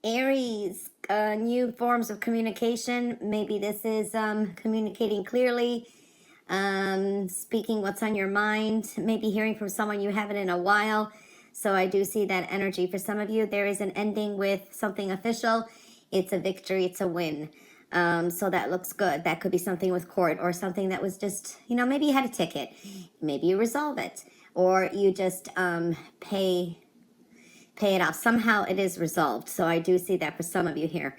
Aries, new forms of communication. Maybe this is communicating clearly, speaking what's on your mind, maybe hearing from someone you haven't in a while. So I do see that energy. For some of you, there is an ending with something official. It's a victory, it's a win. So that looks good. That could be something with court or something that was just, maybe you had a ticket. Maybe you resolve it. Or you just pay it off. Somehow it is resolved. So I do see that for some of you here.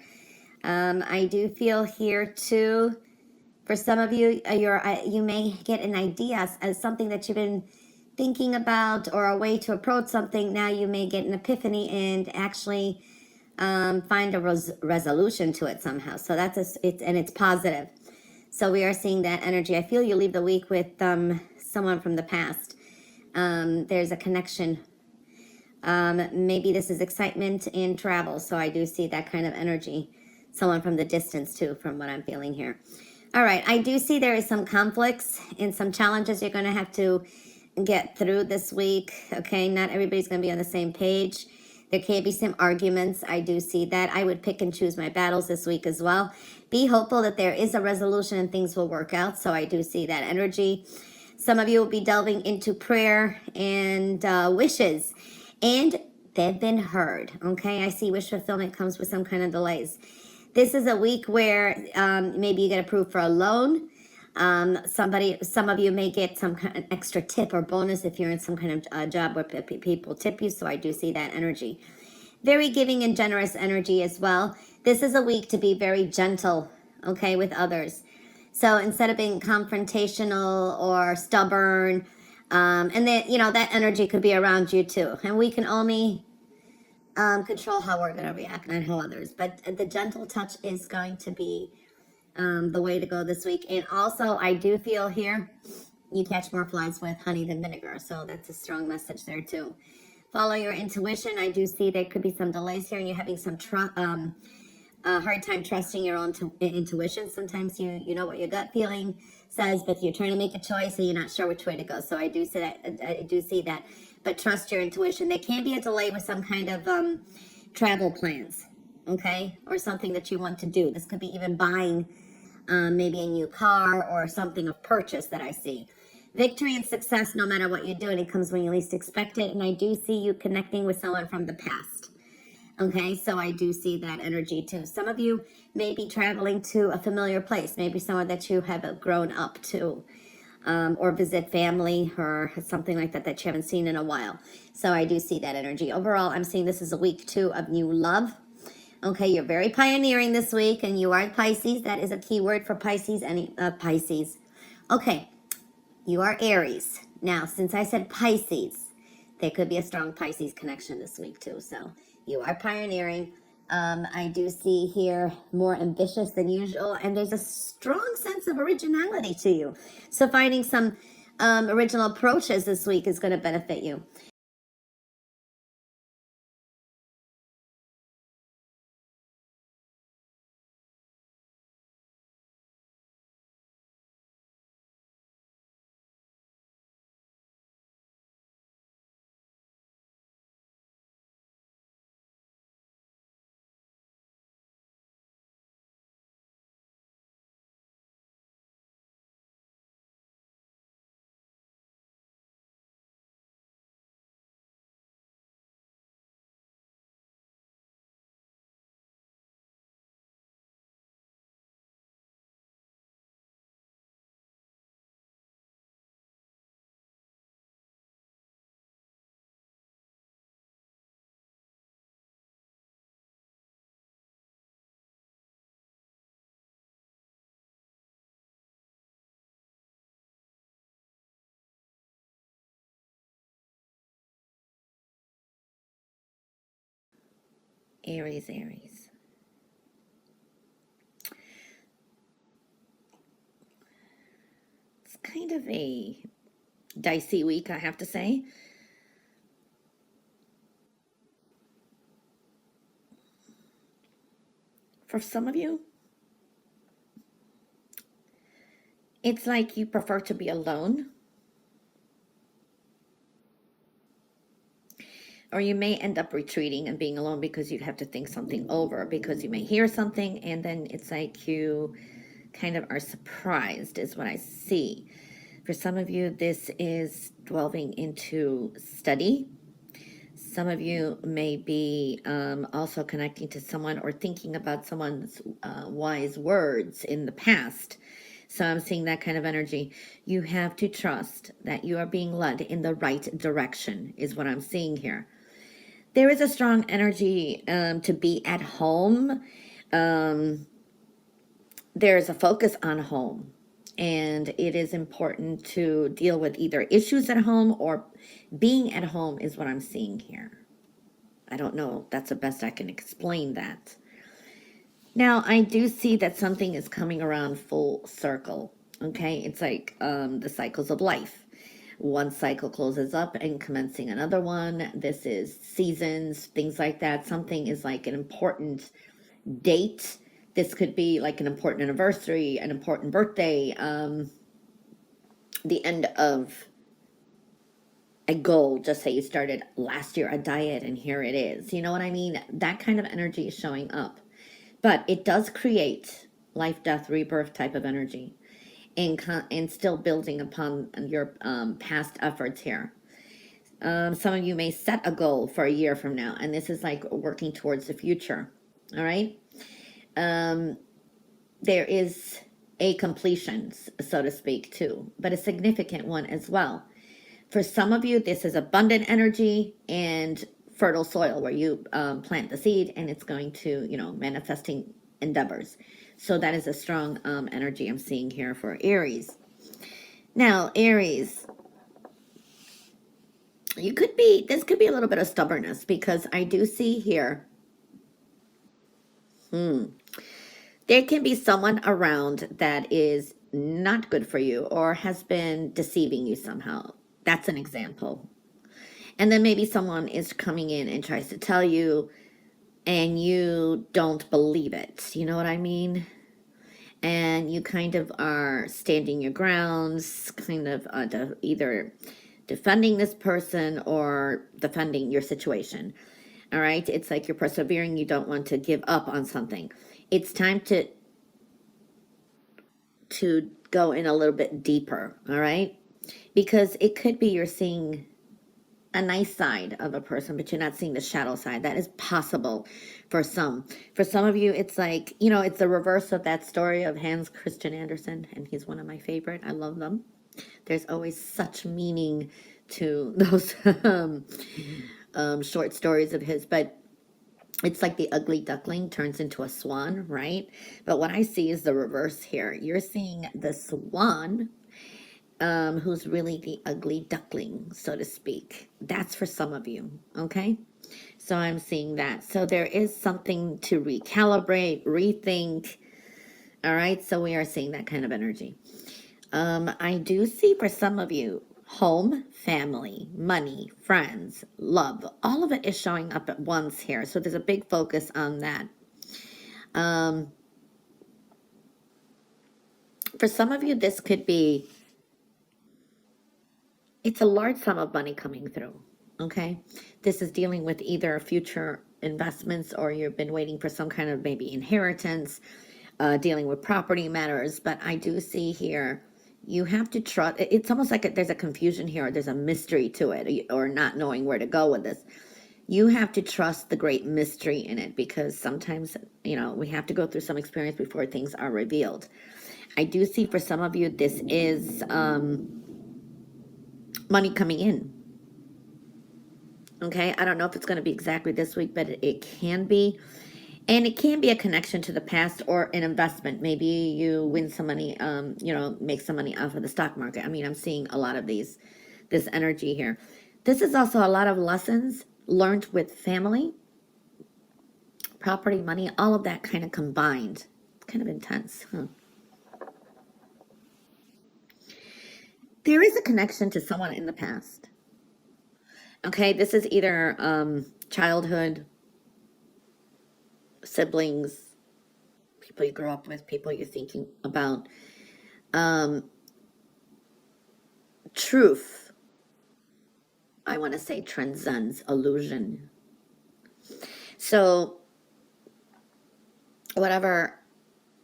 I do feel here too, for some of you, you may get an idea as something that you've been thinking about or a way to approach something. Now you may get an epiphany and actually find a resolution to it somehow. So it's positive. So we are seeing that energy. I feel you leave the week with someone from the past. There's a connection. Maybe this is excitement and travel. So I do see that kind of energy. Someone from the distance too, from what I'm feeling here. All right, I do see there is some conflicts and some challenges you're going to have to get through this week. Okay, not everybody's going to be on the same page. There can be some arguments. I do see that. I would pick and choose my battles this week as well. Be hopeful that there is a resolution and things will work out. So I do see that energy. Some of you will be delving into prayer and wishes, and they've been heard. Okay, I see wish fulfillment comes with some kind of delays. This is a week where maybe you get approved for a loan. Some of you may get some kind of extra tip or bonus if you're in some kind of job where people tip you. So I do see that energy. Very giving and generous energy as well. This is a week to be very gentle, okay, with others. So instead of being confrontational or stubborn, and then, that energy could be around you too. And we can only control how we're going to react, not how others. But the gentle touch is going to be the way to go this week. And also, I do feel here, you catch more flies with honey than vinegar. So that's a strong message there too. Follow your intuition. I do see there could be some delays here and you're having some hard time trusting your own intuition. Sometimes you know what your gut feeling says, but you're trying to make a choice and you're not sure which way to go. So I do see that. But trust your intuition. There can be a delay with some kind of travel plans, okay, or something that you want to do. This could be even buying maybe a new car or something of purchase that I see. Victory and success, no matter what you're doing, it comes when you least expect it. And I do see you connecting with someone from the past. Okay, so I do see that energy too. Some of you may be traveling to a familiar place, maybe somewhere that you have grown up to, or visit family or something like that you haven't seen in a while. So I do see that energy. Overall, I'm seeing this is a week too of new love. Okay, you're very pioneering this week, and you are Pisces. That is a key word for Pisces. Pisces. Okay, you are Aries. Now, since I said Pisces, there could be a strong Pisces connection this week too. So you are pioneering. I do see here more ambitious than usual, and there's a strong sense of originality to you. So finding some original approaches this week is going to benefit you. Aries. It's kind of a dicey week, I have to say. For some of you, it's like you prefer to be alone. or you may end up retreating and being alone because you have to think something over, because you may hear something and then it's like you kind of are surprised, is what I see. For some of you, this is delving into study. Some of you may be also connecting to someone or thinking about someone's wise words in the past. So I'm seeing that kind of energy. You have to trust that you are being led in the right direction, is what I'm seeing here. There is a strong energy to be at home. There's a focus on home, and it is important to deal with either issues at home or being at home, is what I'm seeing here. I don't know. That's the best I can explain that. Now, I do see that something is coming around full circle. Okay, it's like the cycles of life. One cycle closes up and commencing another one. This is seasons, things like that. Something is like an important date. This could be like an important anniversary, an important birthday, the end of a goal. Just say you started last year a diet and here it is. You know what I mean? That kind of energy is showing up. But it does create life, death, rebirth type of energy, and still building upon your past efforts here. Some of you may set a goal for a year from now, and this is like working towards the future. All right. There is a completion, so to speak, too, but a significant one as well. For some of you, this is abundant energy and fertile soil where you plant the seed and it's going to, manifesting endeavors. So that is a strong energy I'm seeing here for Aries. Now, Aries, this could be a little bit of stubbornness, because I do see here, there can be someone around that is not good for you or has been deceiving you somehow. That's an example. And then maybe someone is coming in and tries to tell you, and you don't believe it. You know what I mean? And you kind of are standing your grounds, kind of either defending this person or defending your situation. All right? It's like you're persevering. You don't want to give up on something. It's time to go in a little bit deeper. All right? Because it could be you're seeing a nice side of a person, but you're not seeing the shadow side. That is possible for some. For some of you, it's like, it's the reverse of that story of Hans Christian Andersen, and he's one of my favorite. I love them. There's always such meaning to those short stories of his, but it's like the ugly duckling turns into a swan, right? But what I see is the reverse here. You're seeing the swan, who's really the ugly duckling, so to speak. That's for some of you, okay? So I'm seeing that. So there is something to recalibrate, rethink, all right? So we are seeing that kind of energy. I do see for some of you, home, family, money, friends, love, all of it is showing up at once here. So there's a big focus on that. For some of you, this could be, it's a large sum of money coming through, okay? This is dealing with either future investments, or you've been waiting for some kind of maybe inheritance, dealing with property matters. But I do see here, you have to trust. It's almost like there's a confusion here, or there's a mystery to it, or not knowing where to go with this. You have to trust the great mystery in it, because sometimes, we have to go through some experience before things are revealed. I do see for some of you, this is money coming in. Okay, I don't know if it's going to be exactly this week, but it can be. And it can be a connection to the past or an investment. Maybe you win some money, make some money off of the stock market. I mean, I'm seeing a lot of this energy here. This is also a lot of lessons learned with family, property, money, all of that kind of combined. It's kind of intense, huh? There is a connection to someone in the past. Okay, this is either childhood, siblings, people you grew up with, people you're thinking about. Truth. I want to say transcends illusion. So whatever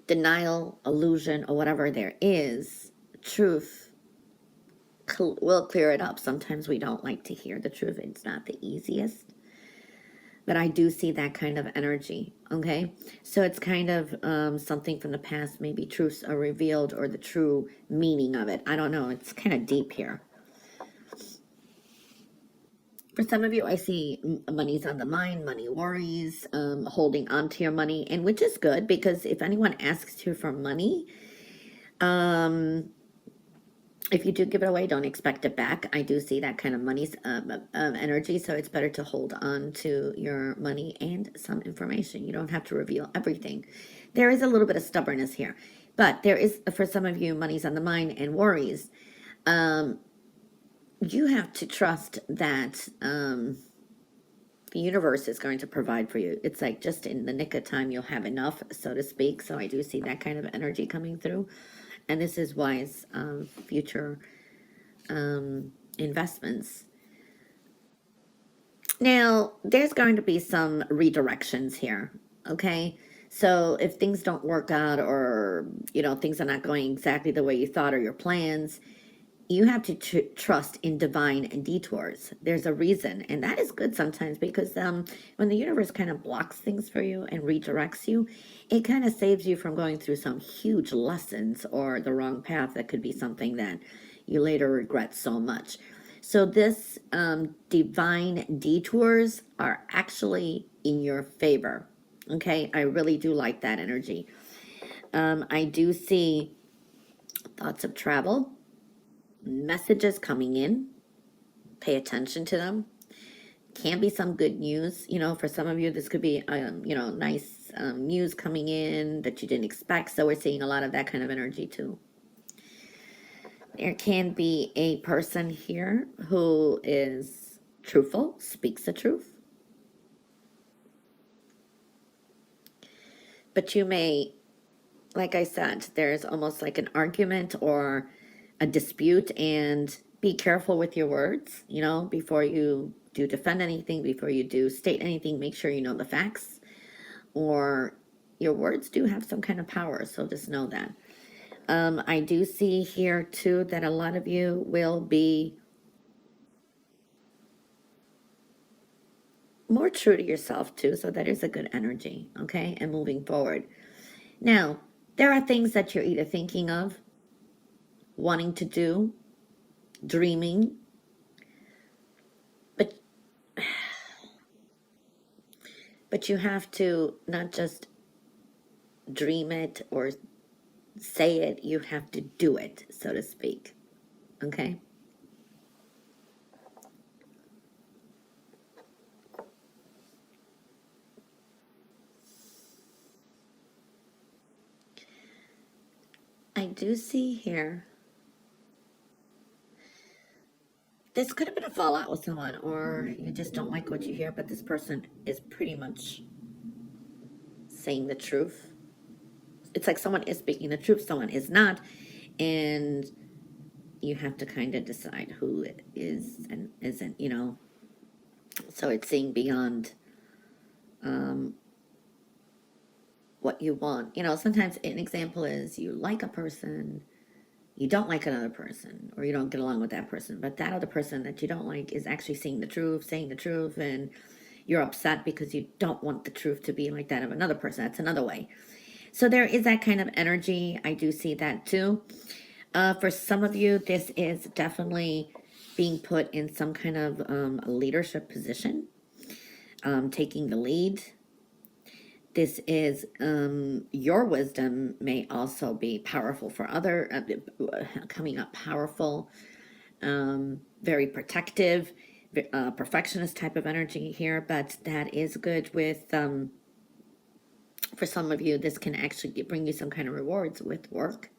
denial, illusion, or whatever there is, truth will clear it up. Sometimes we don't like to hear the truth. It's not the easiest. But I do see that kind of energy, okay? So it's kind of something from the past, maybe truths are revealed or the true meaning of it. I don't know. It's kind of deep here. For some of you, I see money's on the mind, money worries, holding on to your money, and which is good because if anyone asks you for money, if you do give it away, don't expect it back. I do see that kind of money's energy, so it's better to hold on to your money and some information. You don't have to reveal everything. There is a little bit of stubbornness here, but there is, for some of you, money's on the mind and worries. You have to trust that the universe is going to provide for you. It's like just in the nick of time, you'll have enough, so to speak. So I do see that kind of energy coming through. And this is wise future investments. Now, there's going to be some redirections here, okay? So if things don't work out or, things are not going exactly the way you thought or your plans, you have to trust in divine detours. There's a reason, and that is good sometimes because when the universe kind of blocks things for you and redirects you, it kind of saves you from going through some huge lessons or the wrong path that could be something that you later regret so much. So this divine detours are actually in your favor. Okay, I really do like that energy. I do see thoughts of travel, messages coming in. Pay attention to them. Can be some good news. For some of you, this could be, nice news coming in that you didn't expect. So we're seeing a lot of that kind of energy too. There can be a person here who is truthful, speaks the truth. But you may, like I said, there's almost like an argument or a dispute, and be careful with your words, before you do defend anything, before you do state anything, make sure you know the facts, or your words do have some kind of power, so just know that. I do see here too that a lot of you will be more true to yourself too, so that is a good energy, okay, and moving forward. Now, there are things that you're either thinking of, wanting to do, dreaming, but you have to not just dream it or say it, you have to do it, so to speak, okay? I do see here, this could have been a fallout with someone, or you just don't like what you hear, but this person is pretty much saying the truth. It's like someone is speaking the truth, someone is not, and you have to kind of decide who it is and isn't, So it's seeing beyond what you want. Sometimes an example is you like a person, you don't like another person, or you don't get along with that person, but that other person that you don't like is actually seeing the truth, saying the truth, and you're upset because you don't want the truth to be like that of another person. That's another way. So there is that kind of energy. I do see that too. For some of you, this is definitely being put in some kind of leadership position, taking the lead. This is your wisdom may also be powerful for other, coming up powerful, very protective, perfectionist type of energy here, but that is good with, for some of you, this can actually bring you some kind of rewards with work.